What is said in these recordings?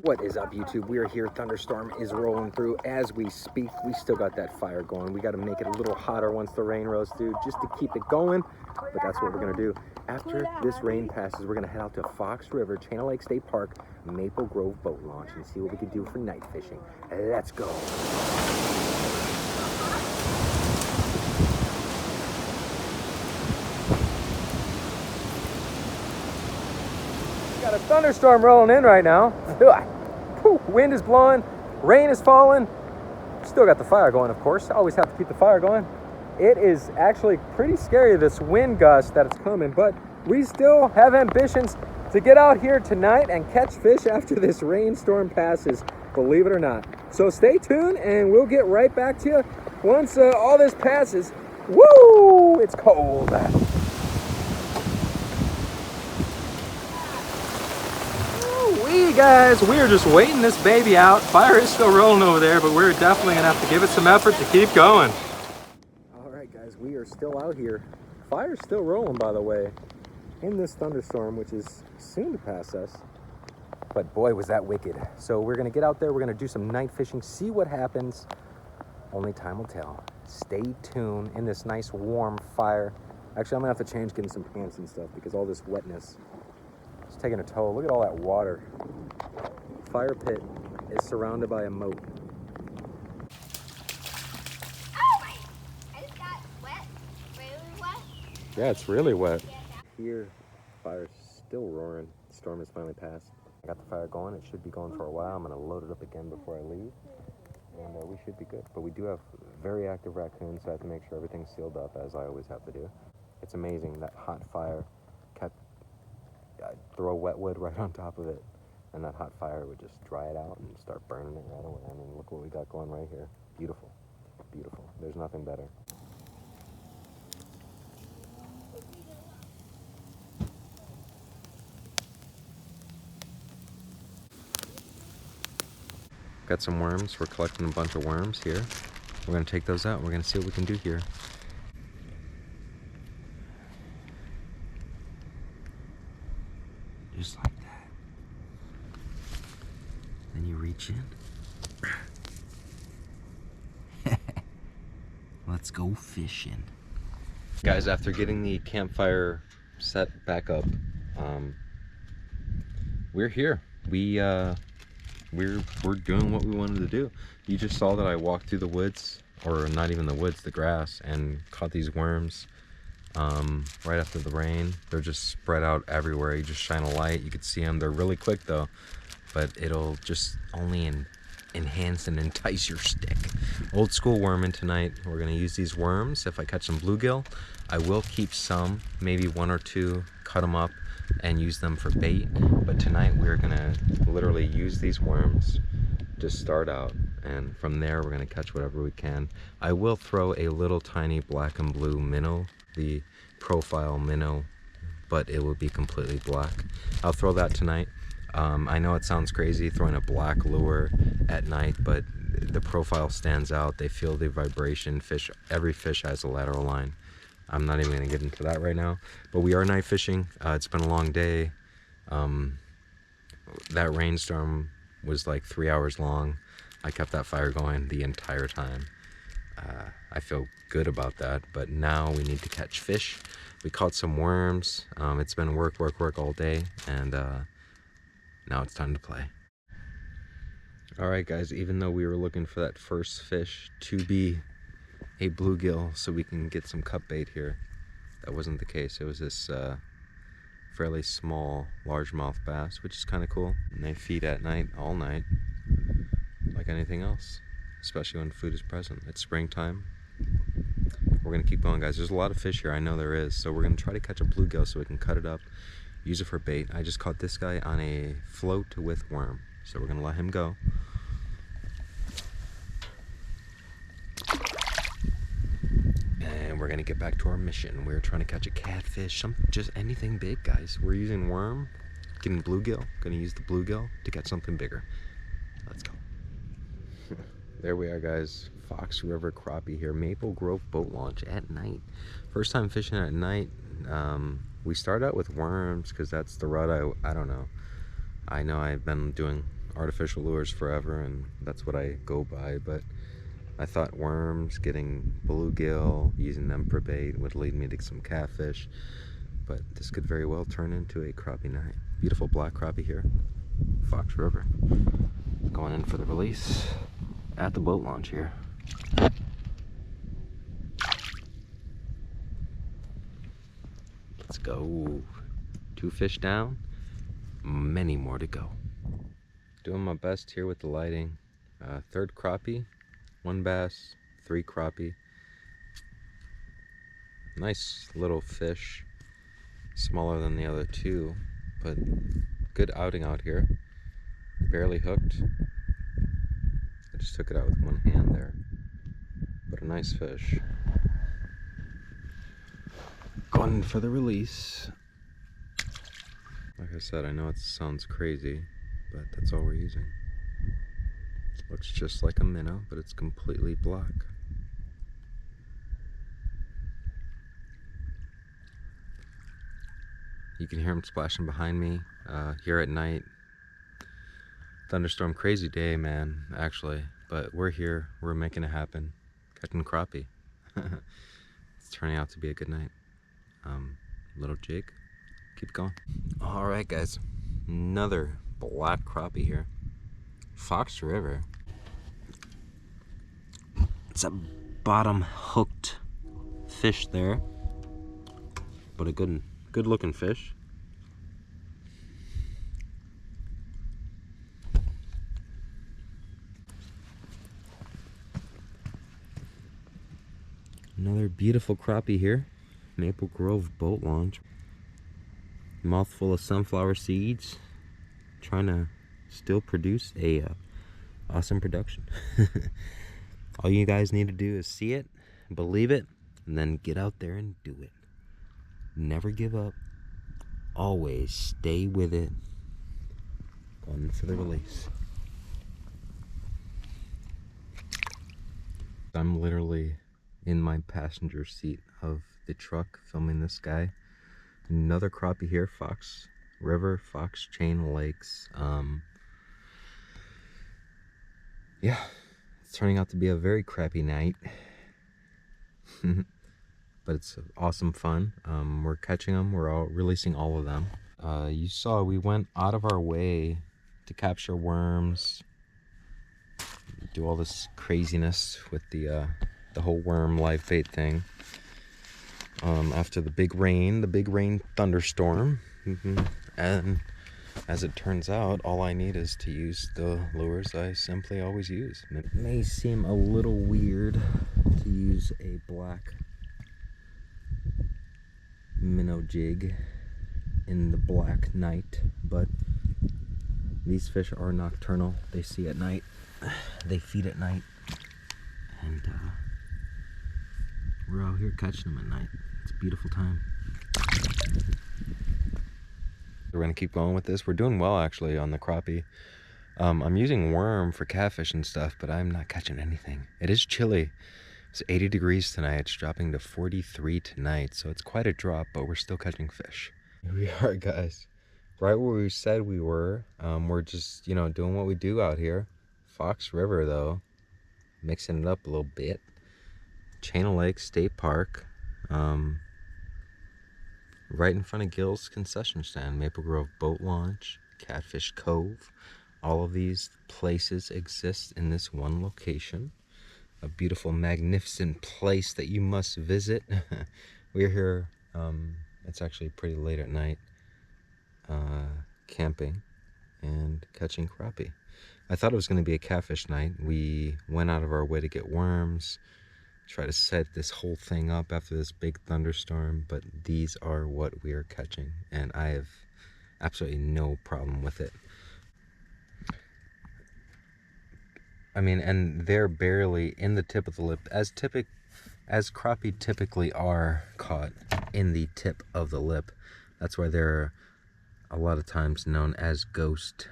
What is up, YouTube? We are here. Thunderstorm is rolling through as we speak. We still got that fire going. We got to make it a little hotter once the rain rolls through just to keep it going. But that's what we're going to do. After this rain passes, we're going to head out to Fox River, Channel Lake State Park, Maple Grove boat launch and see what we can do for night fishing. Let's go. Got a thunderstorm rolling in right now. Wind is blowing, rain is falling. Still got the fire going, of course. Always have to keep the fire going. It is actually pretty scary, this wind gust that it's coming, but we still have ambitions to get out here tonight and catch fish after this rainstorm passes, believe it or not. So stay tuned and we'll get right back to you once all this passes. Woo! It's cold. Guys, we're just waiting this baby out. Fire is still rolling over there, but we're definitely gonna have to give it some effort to keep going. All right, guys, we are still out here. Fire's still rolling, by the way, in this thunderstorm, which is soon to pass us. But boy, was that wicked. So we're gonna get out there, we're gonna do some night fishing, see what happens. Only time will tell. Stay tuned in this nice warm fire. Actually, I'm gonna have to change getting some pants and stuff because all this wetness is taking a toll. Look at all that water. Fire pit is surrounded by a moat. Oh my! I just got wet. Really wet. Yeah, it's really wet. Here, fire's still roaring. The storm has finally passed. I got the fire going. It should be going for a while. I'm gonna load it up again before I leave. And we should be good. But we do have very active raccoons, so I have to make sure everything's sealed up, as I always have to do. It's amazing, that hot fire kept... I'd throw wet wood right on top of it, and that hot fire would just dry it out and start burning it right away. I mean, look what we got going right here. Beautiful, beautiful. There's nothing better. Got some worms. We're collecting a bunch of worms here. We're gonna take those out. We're gonna see what we can do here. Just like that. Then you reach in. Let's go fishing. Guys, after getting the campfire set back up, we're here. We're doing what we wanted to do. You just saw that I walked through the woods, or not even the woods, the grass, and caught these worms. Right after the rain. They're just spread out everywhere. You just shine a light, you can see them. They're really quick though, but it'll just only enhance and entice your stick. Old school worming tonight. We're gonna use these worms. If I catch some bluegill, I will keep some, maybe one or two, cut them up and use them for bait. But tonight we're gonna literally use these worms to start out, and from there we're gonna catch whatever we can. I will throw a little tiny black and blue minnow, the profile minnow, but it will be completely black. I'll throw that tonight. I know it sounds crazy throwing a black lure at night, but the profile stands out. They feel the vibration. Every fish has a lateral line. I'm not even gonna get into that right now, but we are night fishing. It's been a long day. That rainstorm was like 3 hours long. I kept that fire going the entire time. I feel good about that, but now we need to catch fish. We caught some worms. It's been work all day, and now it's time to play. All right, guys, even though we were looking for that first fish to be a bluegill so we can get some cut bait here, that wasn't the case. It was this fairly small largemouth bass, which is kind of cool. And they feed at night, all night, like anything else, especially when food is present. It's springtime. We're gonna keep going, guys. There's a lot of fish here, I know there is, so we're gonna try to catch a bluegill so we can cut it up, use it for bait. I just caught this guy on a float with worm, so we're gonna let him go. And we're gonna get back to our mission. We're trying to catch a catfish, just anything big, guys. We're using worm, getting bluegill. Gonna use the bluegill to catch something bigger. Let's go. There we are, guys. Fox River crappie here, Maple Grove boat launch at night. First time fishing at night. We start out with worms because that's the rod I don't know. I know I've been doing artificial lures forever and that's what I go by, but I thought worms, getting bluegill, using them for bait would lead me to some catfish, but this could very well turn into a crappie night. Beautiful black crappie here, Fox River. Going in for the release at the boat launch here. Let's go. 2 fish down, many more to go. Doing my best here with the lighting. 3rd crappie, 1 bass, 3 crappie. Nice little fish, smaller than the other 2, but good outing out here. Barely hooked. I just took it out with 1 hand there, but a nice fish. Going for the release. Like I said, I know it sounds crazy, but that's all we're using. Looks just like a minnow, but it's completely black. You can hear them splashing behind me here at night. Thunderstorm, crazy day, man, actually, but we're here, we're making it happen. Catching crappie. It's turning out to be a good night. Little jig, keep going. All right, guys, another black crappie here. Fox River. It's a bottom hooked fish there, but a good looking fish. Another beautiful crappie here, Maple Grove boat launch. Mouthful of sunflower seeds, trying to still produce a awesome production. All you guys need to do is see it, believe it, and then get out there and do it. Never give up. Always stay with it. Going for the release. I'm literally in my passenger seat of the truck filming this guy. Another crappie here, Fox River, Fox Chain Lakes. Yeah, it's turning out to be a very crappy night. But it's awesome fun. We're catching them, we're all releasing all of them. You saw we went out of our way to capture worms, do all this craziness with the whole worm live bait thing. After the big rain thunderstorm. And as it turns out, all I need is to use the lures I simply always use. It may seem a little weird to use a black minnow jig in the black night, but these fish are nocturnal. They see at night, they feed at night, and we're out here catching them at night. It's a beautiful time. We're gonna keep going with this. We're doing well actually on the crappie. I'm using worm for catfish and stuff, but I'm not catching anything. It is chilly. It's 80 degrees tonight. It's dropping to 43 tonight, so it's quite a drop, but we're still catching fish. Here we are, guys. Right where we said we were. We're just, doing what we do out here. Fox River, though. Mixing it up a little bit. Chain Lake State Park. Right in front of Gill's concession stand. Maple Grove boat launch. Catfish Cove. All of these places exist in this one location. A beautiful, magnificent place that you must visit. We're here, it's actually pretty late at night, camping and catching crappie. I thought it was going to be a catfish night. We went out of our way to get worms, try to set this whole thing up after this big thunderstorm, but these are what we are catching, and I have absolutely no problem with it. I mean, and they're barely in the tip of the lip, as crappie typically are caught in the tip of the lip. That's why they're a lot of times known as ghost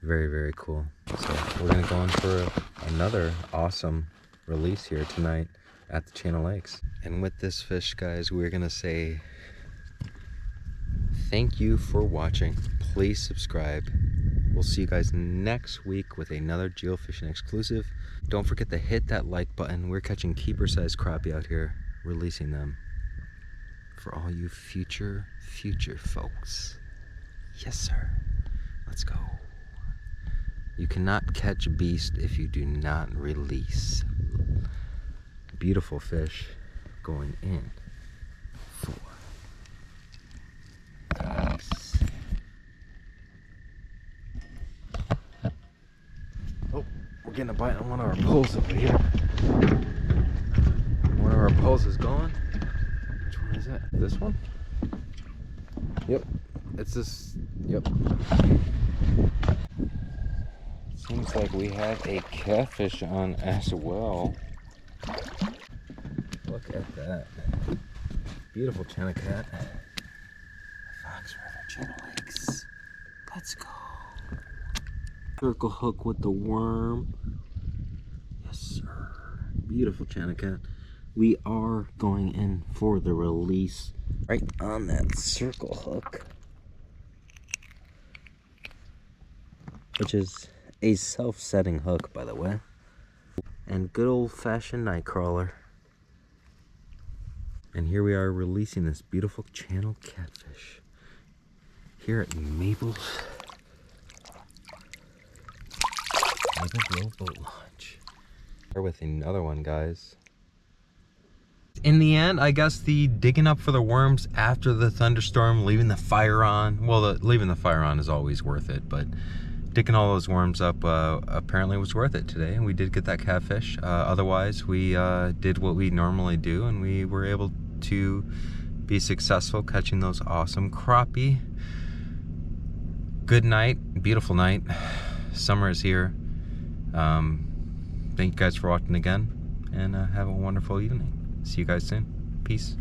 Very, very cool. So we're gonna go in for another awesome release here tonight at the Channel Lakes. And with this fish, guys, we're gonna say thank you for watching. Please subscribe. We'll see you guys next week with another geofishing exclusive. Don't forget to hit that like button. We're catching keeper-sized crappie out here, releasing them for all you future folks. Yes, sir. Let's go. You cannot catch a beast if you do not release. Beautiful fish going in for ducks. Oh, we're getting a bite on one of our poles over here. One of our poles is gone. Which one is it? This one? Yep. It's this. Yep. Seems like we have a catfish on as well. Look at that. Beautiful channel cat. Fox River Channel Lakes. Let's go. Circle hook with the worm. Yes, sir. Beautiful channel cat. We are going in for the release right on that circle hook, which is a self-setting hook, by the way, and good old-fashioned night crawler. And here we are releasing this beautiful channel catfish here at Mabel's Grove Boat Launch. We're with another one, guys. In the end, I guess the digging up for the worms after the thunderstorm, leaving the fire on, well, leaving the fire on is always worth it, but digging all those worms up apparently was worth it today, and we did get that catfish. Otherwise, we did what we normally do, and we were able to be successful catching those awesome crappie. Good night, beautiful night. Summer is here. Thank you guys for watching again, and have a wonderful evening. See you guys soon. Peace.